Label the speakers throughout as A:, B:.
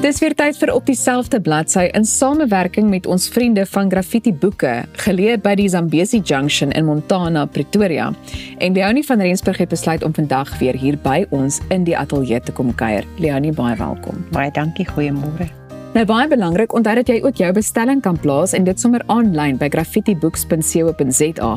A: Dis weer tyd vir Op Dieselfde Bladsy in samewerking met ons vriende van Graffiti Boeke, geleë by die Zambesi Junction in Montana, Pretoria. En Leonie van Rensburg het besluit om vandag weer hier by ons in die ateljee te kom kuier. Leonie, baie welkom.
B: Baie dankie, goeiemôre.
A: Nou baie belangrik, onthou dat jy ook jou bestelling kan plaas en dit sommer aanlyn by graffitibooks.co.za.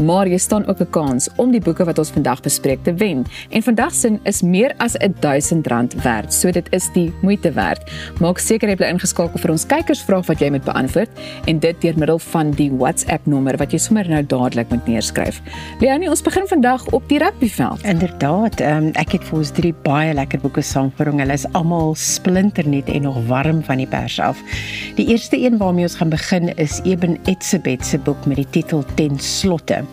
A: Maar jy staan ook 'n kans om die boeke wat ons vandag bespreek te wen. En vandag se is meer as R1000 werd, so dit is die moeite werd. Maak seker jy bly ingeskakel vir ons kykersvraag wat jy moet beantwoord en dit deur middel van die WhatsApp nommer wat jy sommer nou dadelik moet neerskryf. Leonie, ons begin vandag op die rugbyveld.
B: Inderdaad, ek het vir ons 3 baie lekker boeke saamgebring. Hulle is almal splinternuut en nog warm van die pers af. Die eerste een waarmee ons gaan begin is Eben Etzebeth se boek met die titel Ten Slotte.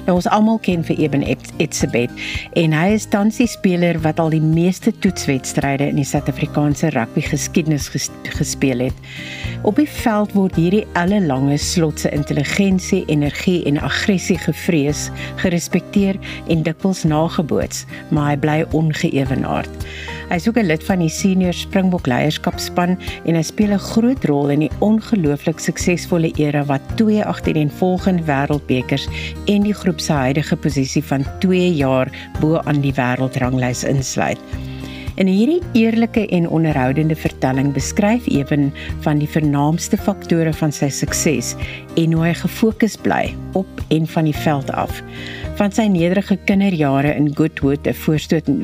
B: Nou ons almal ken vir Eben Etzebeth en hy is tans die speler wat al die meeste toetswedstryde in die Suid-Afrikaanse rugby geskiedenis gespeel het. Op die veld word hierdie ellelange slot se intelligensie, energie en aggressie gevrees, gerespekteer en dikwels nageboots, maar hy bly ongeëwenaard. Hy is ook 'n lid van die senior Springbok leierskapspan en hy speel 'n groot rol in die ongelooflik suksesvolle era wat 2 agtereenvolgende wêreldbekers en die groep se huidige posisie van 2 jaar bo aan die wêreldranglys insluit. In hierdie eerlike en onderhoudende vertelling beskryf Eben van die vernaamste faktore van sy sukses en hoe hy gefokus bly op en van die veld af. Van sy nederige kinderjare in Goodwood, 'n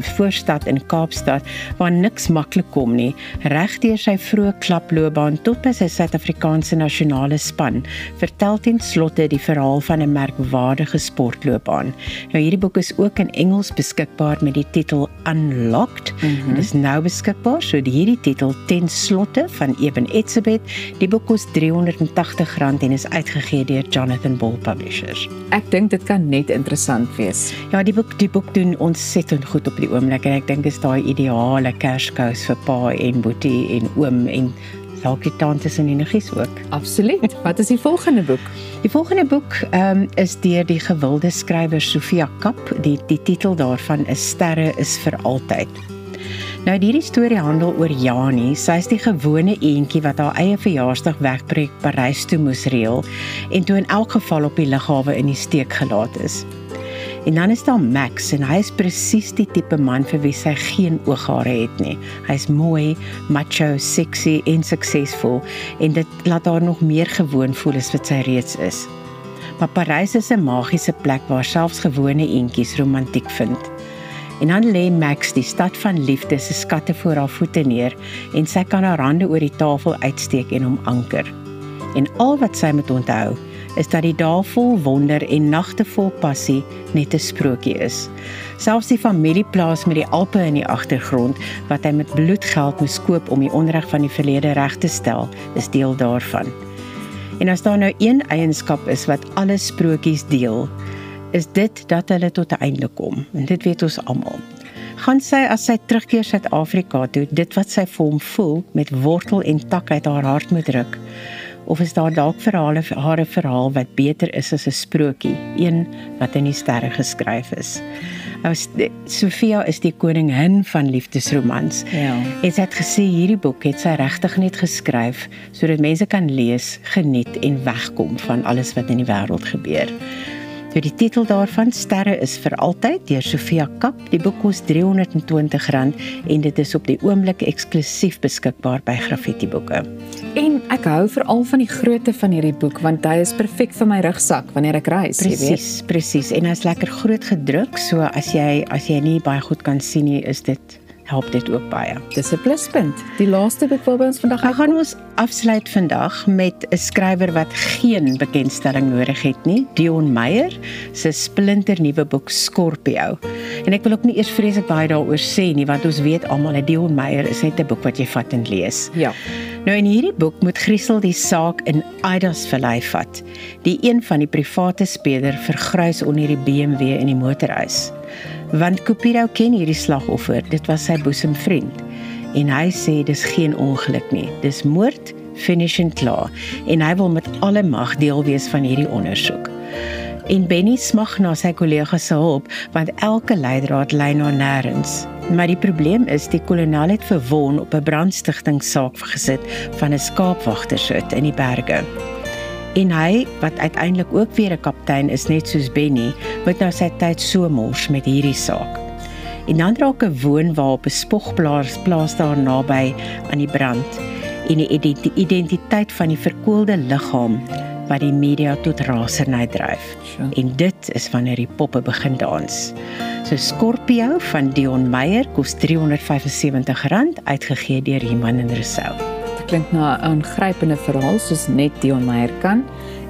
B: voorstad in Kaapstad, waar niks maklik kom nie, regdeur sy vroeë klaploopbaan tot by sy Suid-Afrikaanse nasionale span, vertel ten slotte die verhaal van 'n merkwaardige sportloopbaan. Nou hierdie boek is ook in Engels beskikbaar met die titel Unlocked. Dit is nou beskikbaar, so hierdie titel Ten Slotte van Eben Etzebeth. Die boek kos R380 en is uitgegee deur Jonathan Ball Publishers.
A: Ek dink dit kan net interessant wees.
B: Ja, die boek doen ontsettend goed op die oomblik en ek dink is daai ideale kerskous vir pa en boetie en oom en dalk die tantes en die niggies ook.
A: Absoluut. Wat is die volgende boek?
B: Die volgende boek is deur die gewilde skrywer Sophia Kapp. Die titel daarvan is Sterre is vir altyd. Nou hierdie storie handel oor Janie. Sy is die gewone eentjie wat haar eie verjaarsdag wegbreek Parys toe moes reël en toe in elk geval op die lughawe in die steek gelaat is. En dan is daar Max en hy is presies die tipe man vir wie sy geen ooghare het nie. Hy is mooi, macho, sexy en suksesvol en dit laat haar nog meer gewoon voel as wat sy reeds is. Maar Parys is 'n magiese plek waar selfs gewone eentjies romantiek vind. En dan lê Max die stad van liefde se skatte voor haar voete neer en sy kan haar hande oor die tafel uitsteek en hom anker. En al wat sy moet onthou is dat die dae vol wonder en nagte vol passie net 'n sprokie is. Selfs die familieplaas met die Alpe in die agtergrond wat hy met bloedgeld moes koop om die onreg van die verlede reg te stel, is deel daarvan. En as daar nou een eienskap is wat alle sprokies deel, is dit dat hulle tot 'n einde kom. En dit weet ons almal. Gaan sy as sy terugkeer Suid-Afrika toe, dit wat sy vir hom voel, met wortel en tak uit haar hart moet ruk? Of is daar dalk haar 'n verhaal wat beter is as 'n sprokie, een wat in die sterre geskryf is? Sophia is die koningin van liefdesromans.
A: Ja.
B: En sy het gesê hierdie boek het sy regtig net geskryf sodat mense kan lees, geniet en wegkom van alles wat in die wêreld gebeur. Die titel daarvan, Sterre is vir altyd, deur Sophia Kapp. Die boek kos R320 en dit is op die oomblik eksklusief beskikbaar by Graffiti Boeke.
A: En ek hou veral van die grootte van hierdie boek, want hy is perfek vir my rugsak wanneer ek reis, jy weet.
B: Presies. En hy is lekker groot gedruk, so as jy nie baie goed kan sien nie, help dit ook baie.
A: Dis 'n pluspunt. Die laaste boek waarby ons vandag
B: gaan ons afsluit vandag met 'n skrywer wat geen bekendstelling nodig het nie, Dion Meyer se splinternuwe boek Scorpio. En ek wil ook nie eers vreeslik baie daaroor sê nie, want ons weet almal dat Dion Meyer is net 'n boek wat jy vat en lees.
A: Ja.
B: Nou in hierdie boek moet Griesel die saak in Eidasvallei vat. Die een van die private speler vergruis onder die BMW in die motorhuis. Want Cupido ken hierdie slagoffer, dit was sy boesemvriend. En hy sê dis geen ongeluk nie, dis moord, finish en klaar. En hy wil met alle mag deel wees van hierdie ondersoek. En Benny smag na sy kollega se hulp, want elke leidraad lei na nêrens. Maar die probleem is, die kolonel het vir Vaughan op 'n brandstigtingssaak gesit van 'n skaapwagtershut in die berge. En hy, wat uiteindelik ook weer 'n kaptein is, net soos Benny, moet nou sy tyd so mors met hierdie saak. En dan raak 'n woonwa op 'n spogplaas daar naby aan die brand en die identiteit van die verkoelde liggaam wat die media tot raserny dryf.
A: Sure.
B: En dit is wanneer die poppe begin dans. So Scorpio van Dion Meyer kos R375, uitgegee deur Iman en Rousseau.
A: Dit klink na 'n aangrypende verhaal soos net Dion Meyer kan.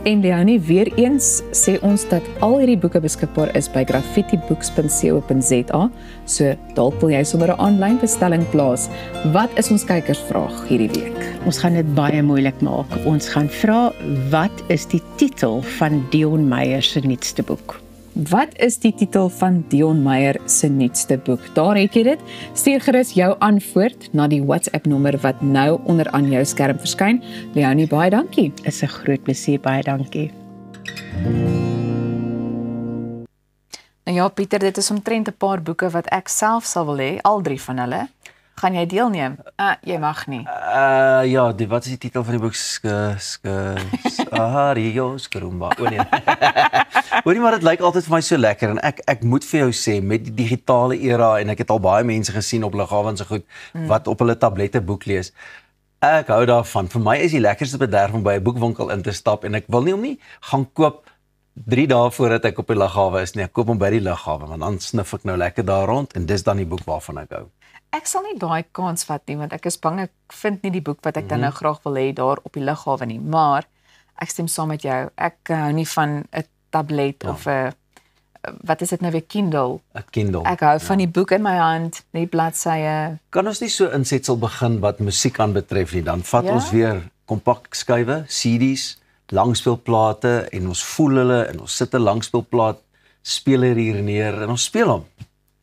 A: En Leonie, weer eens sê ons dat al hierdie boeke beskikbaar is by graffitibooks.co.za, so dalk wil jy sommer 'n aanlyn bestelling plaas. Wat is ons kykersvraag hierdie week?
B: Ons gaan dit baie moeilik maak. Ons gaan vra, wat is die titel van Dion Meyer se nuutste boek?
A: Wat is die titel van Dion Meyer se nuutste boek? Daar het jy dit. Stuur gerus jou antwoord na die WhatsApp nommer wat nou onderaan jou skerm verskyn. Leonie, baie dankie.
B: Is 'n groot plesier, baie dankie.
A: Nou ja, Pieter, dit is omtrent 'n paar boeke wat ek self sal wil hê, al 3 van hulle. Gaan jy deelneem? Jy mag nie.
C: Ja, wat is die titel van die boek? Hario Skrumba. O nee. Hoorie, maar dit lyk altyd vir my so lekker en ek moet vir jou sê, met die digitale era, en ek het al baie mense gesien op lughawens so goed, wat op hulle tablette boek lees. Ek hou daarvan. Vir my is die lekkerste bederf om by 'n boekwinkel in te stap, en ek wil nie hom nie gaan koop 3 dae voordat ek op die lughawe is nie. Ek koop hom by die lughawe, want dan snif ek nou lekker daar rond, en dis dan die boek waarvan ek hou.
A: Ek sal nie daai kans vat nie, want ek is bang ek vind nie die boek wat ek dan nou graag wil hê daar op die lughawe nie, maar ek stem saam met jou. Ek hou nie van 'n tablet of 'n wat is dit nou weer, Kindle.
C: 'n Kindle.
A: Ek hou van die boek in my hand, die bladsye.
C: Kan ons nie so insetsel begin wat musiek aanbetref nie, dan vat ons weer kompakskywe, CD's, langspeelplate, en ons voel hulle, en ons sit 'n langspeelplaat speler hier neer en ons speel hom.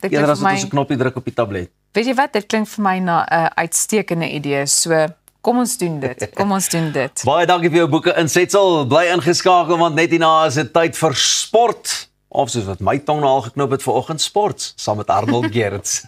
C: Eerder as ons 'n knoppie druk op die tablet.
A: Weet jy wat, dit klink vir my na 'n uitstekende idee, so kom ons doen dit. Kom ons doen dit.
C: Baie dankie vir jou boeke insetsel. Bly ingeskakel, want net hierna is dit tyd vir sport. Of soos wat my tong nou al geknop het vanoggend, sports saam met Arnold Gerrits.